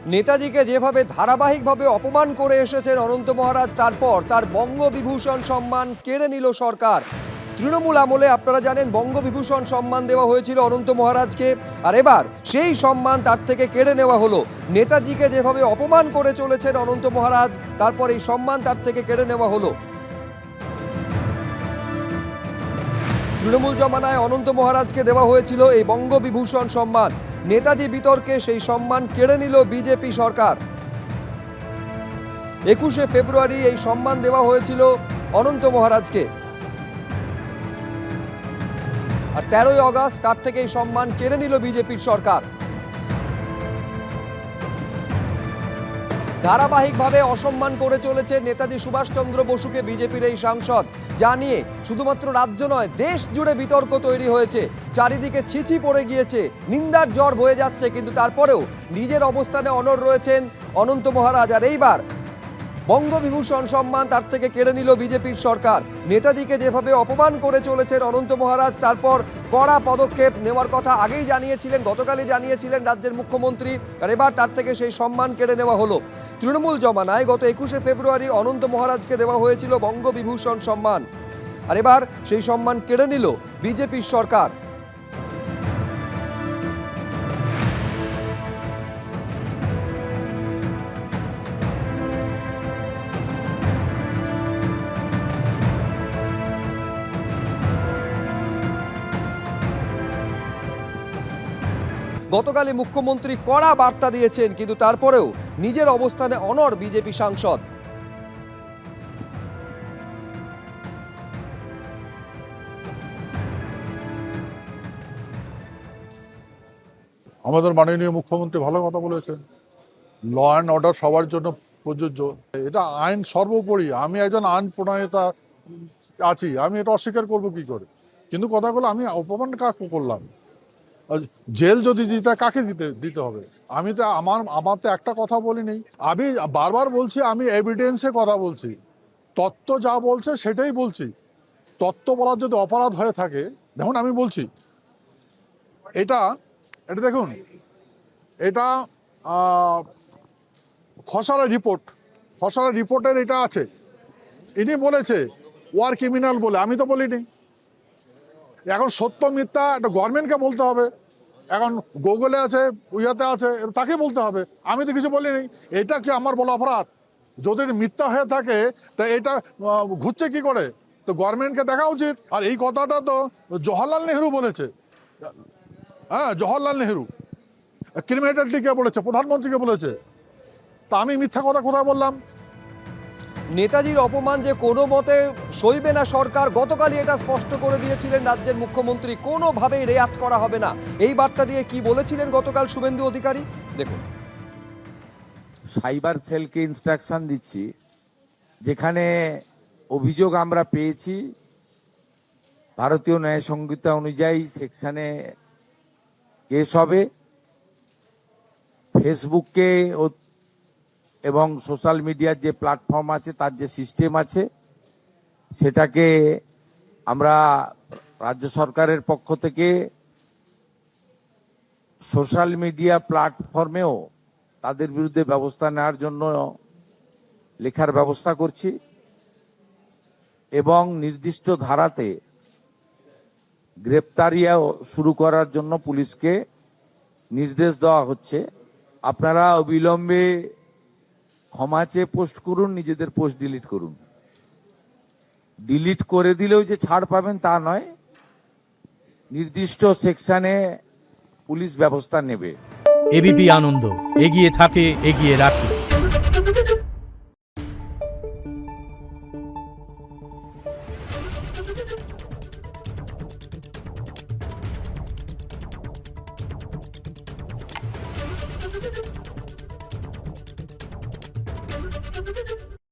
নেতাজিকে যেভাবে ধারাবাহিকভাবে অপমান করে এসেছেন অনন্ত মহারাজ, তারপর তার বঙ্গবিভূষণ সম্মান কেড়ে নিল সরকার। তৃণমূল আমলে আপনারা জানেন বঙ্গবিভূষণ সম্মান দেওয়া হয়েছিল অনন্ত মহারাজকে, আর এবার সেই সম্মান তার থেকে কেড়ে নেওয়া হলো। নেতাজিকে যেভাবে অপমান করে চলেছেন অনন্ত মহারাজ, তারপর এই সম্মান তার থেকে কেড়ে নেওয়া হলো। তৃণমূল জমানায় অনন্ত মহারাজকে দেওয়া হয়েছিল এই বঙ্গবিভূষণ সম্মান। নেতাজি বিতর্কে সেই সম্মান কেড়ে নিল বিজেপি সরকার। 21শে ফেব্রুয়ারি এই সম্মান দেওয়া হয়েছিল অনন্ত মহারাজকে, আর 13ই আগস্ট তার থেকে এই সম্মান কেড়ে নিল বিজেপির সরকার। ধারাবাহিকভাবে অসম্মান করে চলেছে নেতাজি সুভাষচন্দ্র বসুকে বিজেপির এই সাংসদ, যা নিয়ে শুধুমাত্র রাজ্য নয় দেশ জুড়ে বিতর্ক তৈরি হয়েছে। চারিদিকে ছিছি পড়ে গিয়েছে, নিন্দার ঝড় বয়ে যাচ্ছে, কিন্তু তারপরেও নিজের অবস্থানে অনড় রয়েছেন অনন্ত মহারাজ। আর এইবার বঙ্গবিভূষণ সম্মান তার থেকে কেড়ে নিল বিজেপির সরকার। নেতাজিকে যেভাবে অপমান করে চলেছেন অনন্ত মহারাজ, তারপর কড়া পদক্ষেপ নেওয়ার কথা আগেই জানিয়েছিলেন, গতকালই জানিয়েছিলেন রাজ্যের মুখ্যমন্ত্রী, আর এবার তার থেকে সেই সম্মান কেড়ে নেওয়া হলো। তৃণমূল জমানায় গত 21শে ফেব্রুয়ারি অনন্ত মহারাজকে দেওয়া হয়েছিল বঙ্গবিভূষণ সম্মান, আর এবার সেই সম্মান কেড়ে নিল বিজেপির সরকার। গতকালই মুখ্যমন্ত্রী কড়া বার্তা দিয়েছেন, কিন্তু তারপরেও নিজের অবস্থানে অনড় বিজেপি সাংসদ। আমাদের মাননীয় মুখ্যমন্ত্রী ভালো কথা বলেছেন, ল অ্যান্ড অর্ডার সবার জন্য প্রযোজ্য, এটা আইন সর্বোপরি। আমি একজন আইন প্রণয়তা আছি, আমি এটা অস্বীকার করবো কি করে? কিন্তু কথাগুলো আমি অপমান কাকে করলাম? জেল যদি দিতে কাকে দিতে হবে? আমি তো আমার তো একটা কথা বলিনি, আমি বারবার বলছি আমি এভিডেন্সে কথা বলছি, তত্ত্ব যা বলছে সেটাই বলছি। তত্ত্ব বলার যদি অপরাধ হয়ে থাকে, দেখুন আমি বলছি এটা এটা দেখুন, এটা খসড়া রিপোর্টের এটা আছে। ইনি বলেছে ওয়ার ক্রিমিনাল বলে, আমি তো বলিনি। এখন সত্য মিথ্যা এটা গভর্নমেন্টকে বলতে হবে, এখন গুগলে আছে, উইয়াতে আছে, তাকে বলতে হবে, আমি তো কিছু বলিনি। এটা কি আমার বলা অপরাধ? যদি মিথ্যা হয়ে থাকে তা এটা ঘুরছে কি করে? তো গভর্নমেন্টকে দেখা উচিত। আর এই কথাটা তো জওহরলাল নেহরু বলেছে। হ্যাঁ, জওহরলাল নেহরু ক্রিমিনালিটিকে বলেছে, প্রধানমন্ত্রীকে বলেছে। তা আমি মিথ্যা কথা কোথায় বললাম? নেতাজির অপমান যে কোনো মতে সইবে না সরকার, গতকালই এটা স্পষ্ট করে দিয়েছিলেন রাজ্যের মুখ্যমন্ত্রী। কোনোভাবেই রেয়াত করা হবে না, এই বার্তা দিয়ে কি বলেছিলেন গতকাল শুভেন্দু অধিকারী, দেখুন। সাইবার সেলকে ইনস্ট্রাকশন দিচ্ছি, যেখানে অভিযোগ আমরা পেয়েছি ভারতীয় ন্যায় সংহিতা অনুযায়ী সেকশনে কেস হবে। ফেসবুককে এবং সোশ্যাল মিডিয়ার যে প্ল্যাটফর্ম আছে, তার যে সিস্টেম আছে, সেটাকে আমরা রাজ্য সরকারের পক্ষ থেকে সোশ্যাল মিডিয়া প্ল্যাটফর্মেও তাদের বিরুদ্ধে ব্যবস্থা নেওয়ার জন্য লেখার ব্যবস্থা করছি, এবং নির্দিষ্ট ধারাতে গ্রেপ্তারিও শুরু করার জন্য পুলিশকে নির্দেশ দেওয়া হচ্ছে। আপনারা অবিলম্বে ক্ষমা চেয়ে পোস্ট করুন, নিজেদের পোস্ট ডিলিট করুন। ডিলিট করে দিলেও যে ছাড় পাবেন তা নয়, নির্দিষ্ট সেকশনে পুলিশ ব্যবস্থা নেবে। এবিপি আনন্দ, এগিয়ে থাকে, এগিয়ে রাখে।